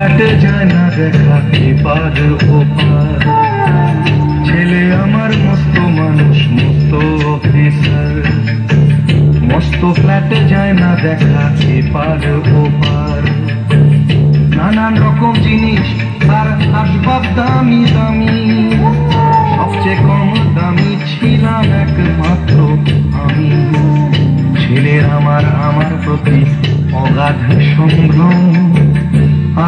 কাটে যায় না দেখা এপার ওপার। ছেলে আমার মস্ত মানুষ, মস্ত অফিসার, মস্ত ফ্ল্যাটে যায় না দেখা এপার ওপার। নানান রকম জিনিস আর আসবাব দামি দামি, সবচেয়ে কম দামি ছিলাম একমাত্র আমি। ছেলের আমার প্রতি অগাধ সংগ্রাম,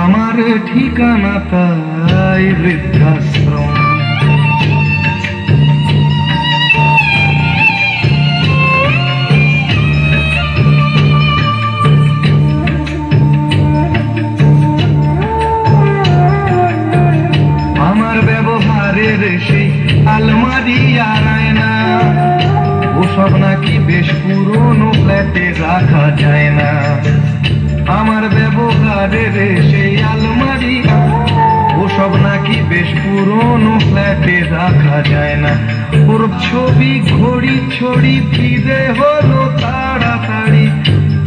আমার ঠিকানা তাই বৃদ্ধাশ্রম। আমার ব্যবহারের সেই আলমারি আর আয়না, ওসব নাকি বেশ পুরনো ফ্ল্যাটে রাখা যায় না। আমার ব্যবহারের সেই আলমারি, ওসব নাকি বেশ পুরনো ফ্ল্যাটে রাখা যায় না। ওর ছবি ঘড়ি ছড়ি ফিরে হলো তাড়াতাড়ি,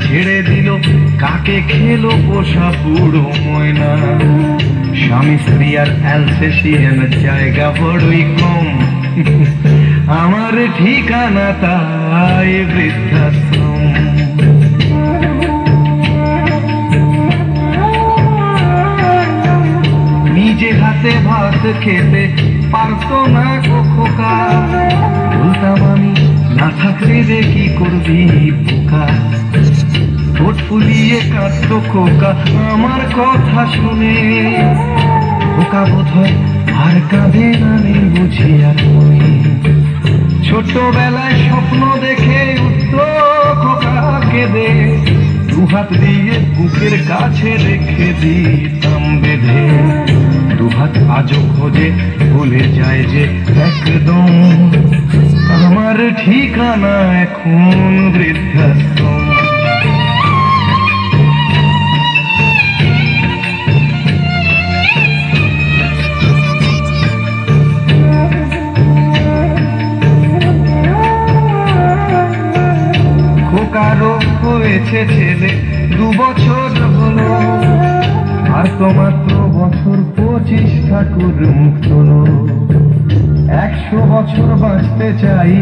ছেড়ে দিল কাকে খেলো পোষা বুড়ো ময়না। স্বামী স্ত্রী আর অ্যালসেশিয়ান জায়গা বড়ই কম, আমার ঠিকানা তাই বৃদ্ধাশ্রম। নিজে হাতে ভাত খেতে পারতো না খোকা, বলতাম আমি না থাকলে রে কি করবি বোকা। ঠোঁট ফুলিয়ে কাঁদতো খোকা আমার কথা শুনে, খোকা বোধহয় আর কাঁদে না নেই বুঝি আর মনে। ছোটবেলায় স্বপ্ন দেখে উঠতো খোকা কেঁদে, দুহাত দিয়ে বুকের কাছে রেখে দিতাম বেঁধে। দুহাত আজও খোঁজে ভুলে যায় যে একদম, আমার ঠিকানা এখন বৃদ্ধাশ্রম। খোকারও হয়েছে ছেলে 2 বছর হলো, আর তো মাত্র বছর 25 ঠাকুর মুখ তোলো। 100 বছর বাঁচতে চাই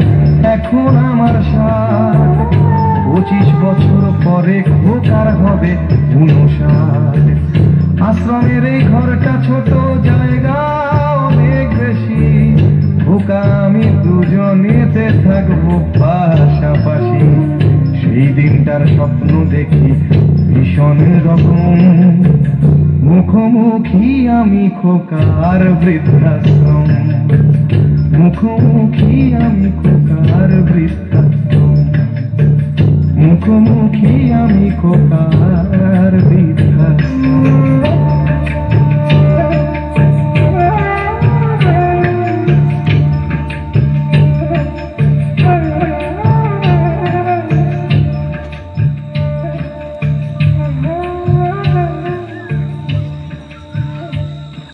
এখন আমার 60, 25 বছর পরে খোকার হবে 59। আশ্রমের এই ঘরটা ছোট, জায়গা অনেক বেশি, খোকা আমি দুজনেতে থাকবো পাশাপাশি। সেই দিনটার স্বপ্ন দেখি ভীষণ রকম, মুখোমুখি আমি খোকার বৃদ্ধাশ্রম। মুখোমুখি আমি খোকার বৃদ্ধাশ্রম, মুখোমুখি আমি খোকার বৃদ্ধাশ্রম।